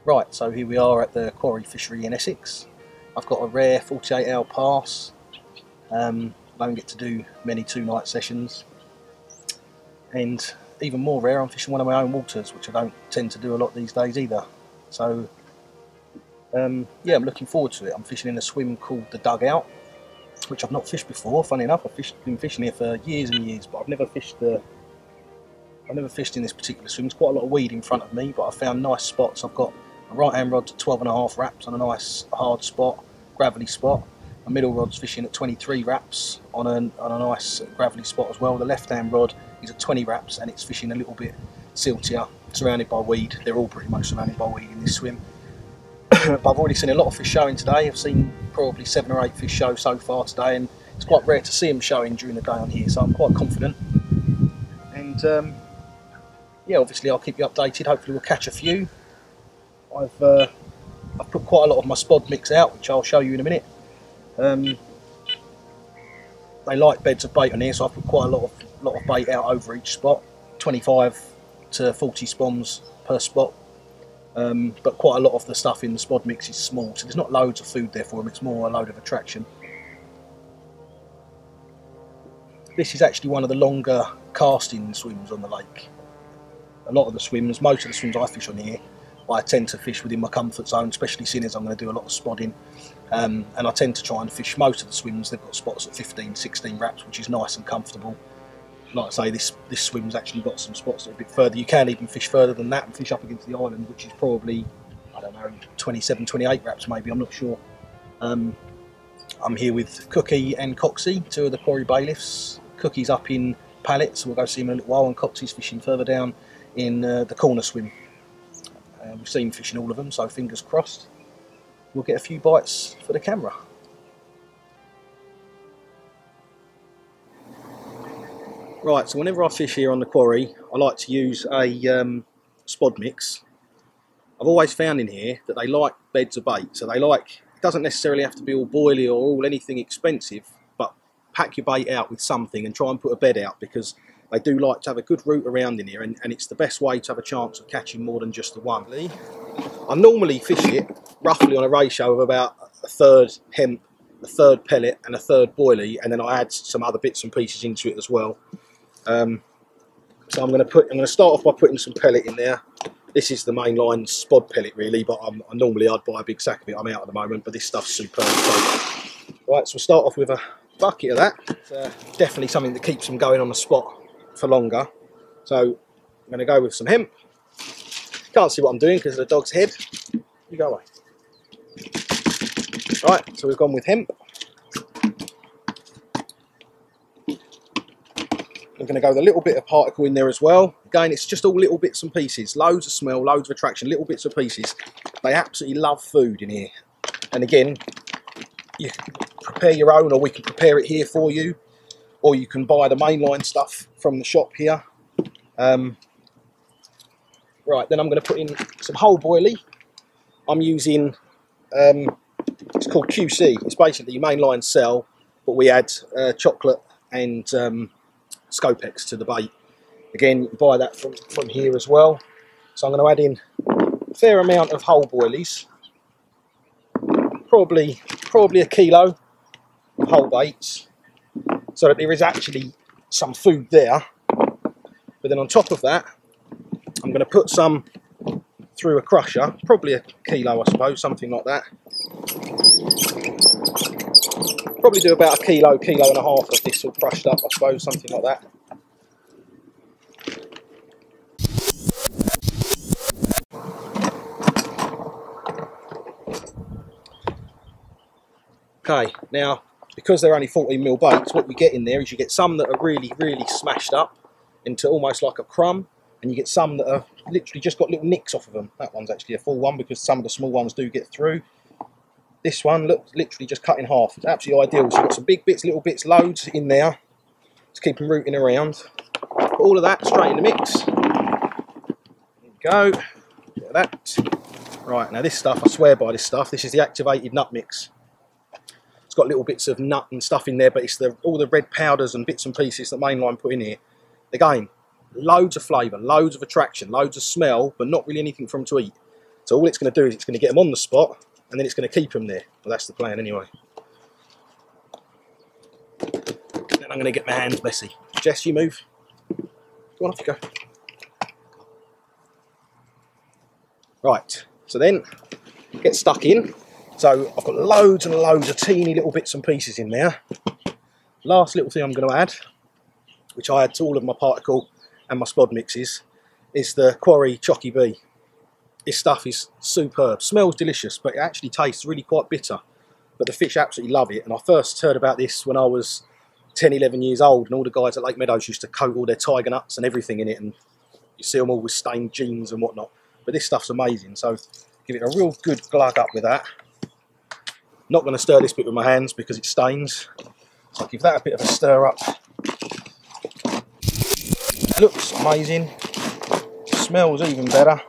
Right, so here we are at the Quarry Fishery in Essex. I've got a rare 48-hour pass. I don't get to do many two-night sessions, and even more rare, I'm fishing one of my own waters, which I don't tend to do a lot these days either. So yeah, I'm looking forward to it. I'm fishing in a swim called the Dugout, which I've not fished before. Funny enough, I've been fishing here for years and years, but I've never fished in this particular swim. There's quite a lot of weed in front of me, but I found nice spots. I've got a right hand rod to 12.5 wraps on a nice hard spot, gravelly spot. My middle rod's fishing at 23 wraps on a nice gravelly spot as well. The left hand rod is at 20 wraps and it's fishing a little bit siltier, surrounded by weed. They're all pretty much surrounded by weed in this swim. But I've already seen a lot of fish showing today. I've seen probably 7 or 8 fish show so far today, and it's quite rare to see them showing during the day on here, so I'm quite confident. And yeah, obviously I'll keep you updated. Hopefully we'll catch a few. I've put quite a lot of my spod mix out, which I'll show you in a minute. They like beds of bait on here, so I've put quite a lot of bait out over each spot, 25 to 40 spoms per spot. But quite a lot of the stuff in the spod mix is small, so there's not loads of food there for them. It's more a load of attraction. This is actually one of the longer casting swims on the lake. A lot of the swims, most of the swims I fish on here, I tend to fish within my comfort zone, especially seeing as I'm going to do a lot of spodding. And I tend to try and fish most of the swims. They've got spots at 15, 16 wraps, which is nice and comfortable. Like I say, this swim's actually got some spots that are a bit further. You can even fish further than that and fish up against the island, which is probably, I don't know, 27, 28 wraps maybe, I'm not sure. I'm here with Cookie and Coxie, two of the Quarry bailiffs. Cookie's up in Pallets, so we'll go see him in a little while, and Coxie's fishing further down in the corner swim. We've seen fishing all of them, so fingers crossed we'll get a few bites for the camera. Right, so whenever I fish here on the quarry, I like to use a spod mix. I've always found in here that they like beds of bait, so they like, it doesn't necessarily have to be all boily or all anything expensive, but pack your bait out with something and try and put a bed out, because they do like to have a good route around in here, and it's the best way to have a chance of catching more than just the one. I normally fish it roughly on a ratio of about a third hemp, a third pellet and a third boilie, and then I add some other bits and pieces into it as well. So I'm going to start off by putting some pellet in there. This is the mainline spod pellet really, but normally I'd buy a big sack of it. I'm out at the moment, but this stuff's superb. So, right, so we'll start off with a bucket of that. It's definitely something that keeps them going on the spot for longer. So I'm going to go with some hemp. Can't see what I'm doing because of the dog's head. You go away. Right, so we've gone with hemp. We're going to go with a little bit of particle in there as well. Again, it's just all little bits and pieces. Loads of smell, loads of attraction, little bits and pieces. They absolutely love food in here. And again, you can prepare your own, or we can prepare it here for you. Or you can buy the mainline stuff from the shop here. Right, then I'm going to put in some whole boilie. I'm using, it's called QC. It's basically your mainline cell, but we add chocolate and Scopex to the bait. Again, you can buy that from here as well. So I'm going to add in a fair amount of whole boilies. Probably a kilo of whole baits, so that there is actually some food there. But then on top of that, I'm going to put some through a crusher, probably a kilo I suppose, something like that. Probably do about a kilo, kilo and a half of this all crushed up I suppose, something like that. Okay, now because they're only 14mm baits, what you get in there is you get some that are really, really smashed up into almost like a crumb, and you get some that are literally just got little nicks off of them. That one's actually a full one because some of the small ones do get through. This one, look, literally just cut in half. It's absolutely ideal. So you've got some big bits, little bits, loads in there to keep them rooting around. Put all of that straight in the mix. There you go. Bit of that. Right, now this stuff, I swear by this stuff, this is the activated nut mix. It's got little bits of nut and stuff in there, but it's all the red powders and bits and pieces that Mainline put in here. Again, loads of flavour, loads of attraction, loads of smell, but not really anything for them to eat. So all it's going to do is it's going to get them on the spot, and then it's going to keep them there. Well, that's the plan anyway. Then I'm going to get my hands messy. Jess, you move. Go on, off you go. Right, so then get stuck in. So I've got loads and loads of teeny little bits and pieces in there. Last little thing I'm going to add, which I add to all of my particle and my spod mixes, is the Quarry Chocky B. This stuff is superb. Smells delicious, but it actually tastes really quite bitter. But the fish absolutely love it. And I first heard about this when I was 10, 11 years old, and all the guys at Lake Meadows used to coat all their tiger nuts and everything in it, and you see them all with stained jeans and whatnot. But this stuff's amazing, so give it a real good glug up with that. Not going to stir this bit with my hands because it stains, so give that a bit of a stir up. Looks amazing, smells even better.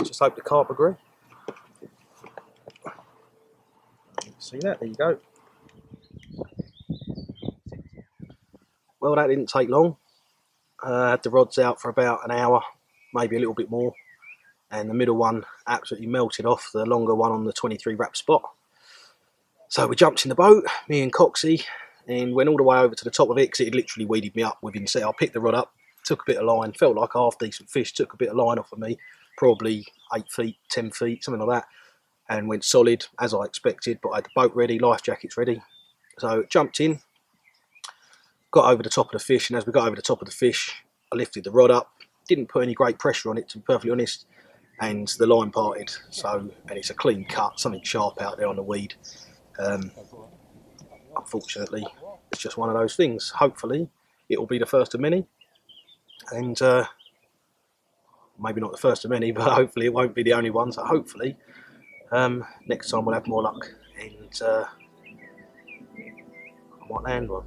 Just hope the carp agree. See that? There you go. Well, that didn't take long. I had the rods out for about an hour, maybe a little bit more, and the middle one absolutely melted off, the longer one on the 23 wrap spot. So we jumped in the boat, me and Coxie, and went all the way over to the top of it because it had literally weeded me up within set. I picked the rod up, took a bit of line, felt like a half decent fish, took a bit of line off of me, probably 8 feet, 10 feet, something like that, and went solid as I expected. But I had the boat ready, life jackets ready, so jumped in, got over the top of the fish, and as we got over the top of the fish, I lifted the rod up, didn't put any great pressure on it, to be perfectly honest, and the line parted. So, and it's a clean cut, something sharp out there on the weed. Unfortunately, it's just one of those things. Hopefully it will be the first of many, and maybe not the first of many, but hopefully it won't be the only one. So hopefully next time we'll have more luck, and I might land one.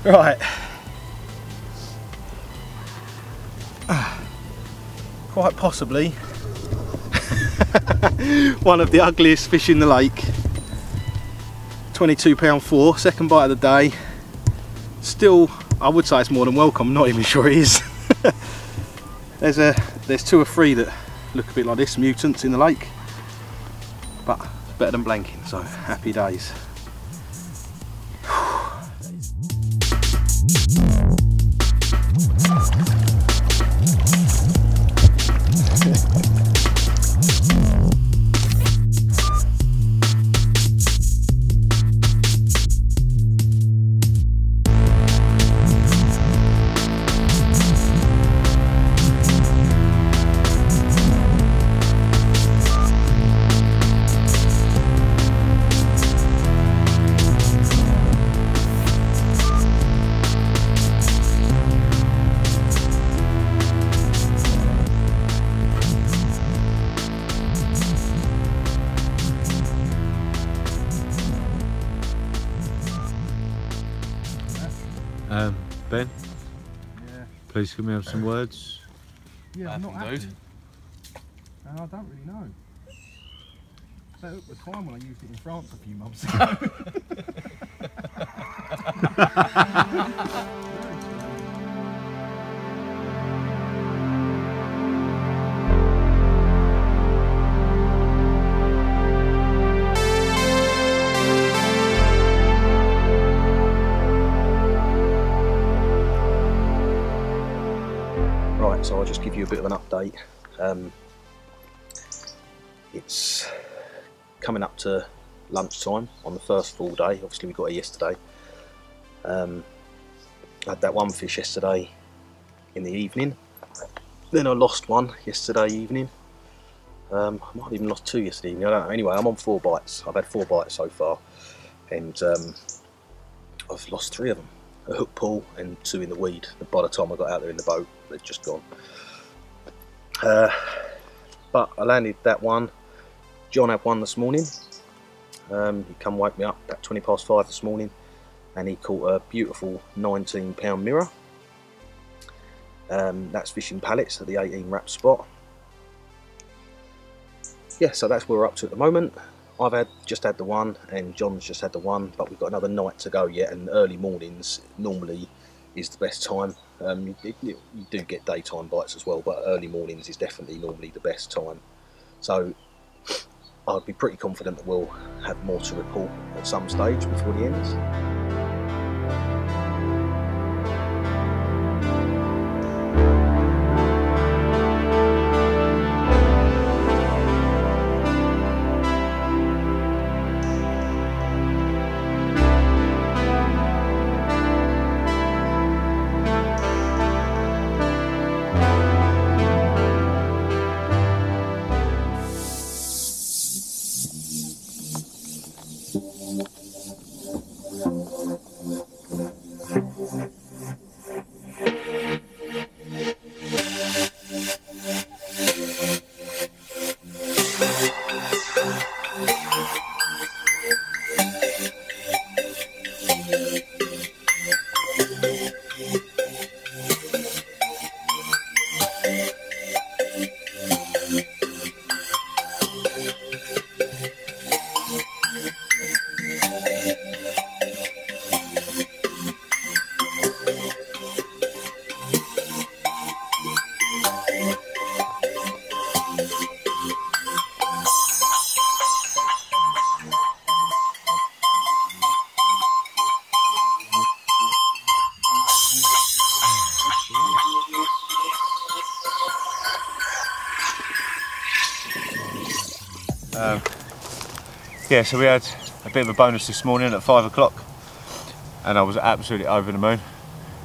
Right, quite possibly one of the ugliest fish in the lake. 22 pound 4, second bite of the day. Still, I would say it's more than welcome. I'm not even sure it is. There's 2 or 3 that look a bit like this, mutants in the lake, but better than blanking, so happy days. Ben, Yeah. please can we have some words? Yeah, I'm not happy. And I don't really know. That was fine when I used it in France a few months ago. Right, so I'll just give you a bit of an update. It's coming up to lunchtime on the first full day. Obviously we got it yesterday. I had that one fish yesterday in the evening. Then I lost one yesterday evening. I might have even lost two yesterday evening, I don't know. Anyway, I'm on 4 bites. I've had 4 bites so far. And I've lost 3 of them. A hook pull and 2 in the weed. By the time I got out there in the boat, they'd just gone. But I landed that one. John had one this morning. He come wake me up at 20 past 5 this morning, and he caught a beautiful 19-pound mirror. That's fishing pallets at the 18 wrap spot. Yeah, so that's where we're up to at the moment. I've just had the one, and John's just had the one, but we've got another night to go yet, and early mornings normally is the best time. You do get daytime bites as well, but early mornings is definitely normally the best time. So I'd be pretty confident that we'll have more to report at some stage before the end. Yeah, so we had a bit of a bonus this morning at 5 o'clock, and I was absolutely over the moon.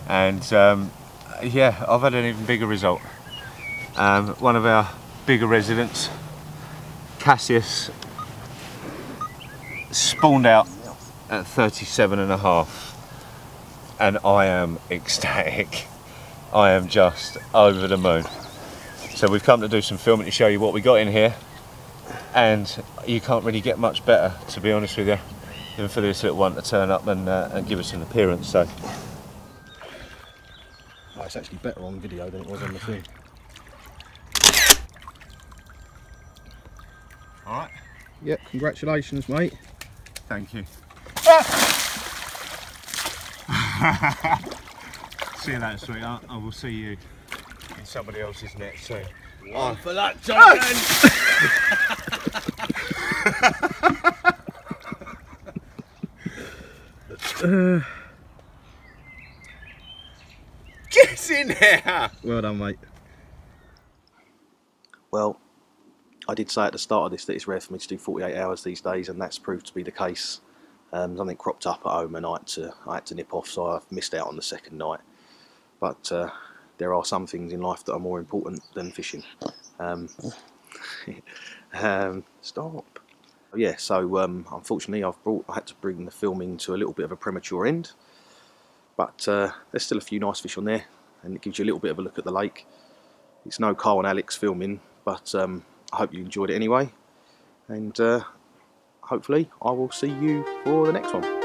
And yeah, I've had an even bigger result. One of our bigger residents, Cassius, spawned out at 37.5, and I am ecstatic. I am just over the moon. So we've come to do some filming to show you what we got in here, and you can't really get much better, to be honest with you, even for this little one to turn up and give us an appearance. So oh, it's actually better on video than it was on the film. Alright. Yep, congratulations mate. Thank you. See you later, sweetheart. I will see you in somebody else's net soon. One for that, Jonathan! Get in here! Well done mate. Well, I did say at the start of this that it's rare for me to do 48 hours these days, and that's proved to be the case. Something cropped up at home and I had to nip off, so I've missed out on the second night. But there are some things in life that are more important than fishing. Stop. Yeah, so unfortunately I had to bring the filming to a little bit of a premature end. But there's still a few nice fish on there, and it gives you a little bit of a look at the lake. It's no Carl and Alex filming, but I hope you enjoyed it anyway. And hopefully I will see you for the next one.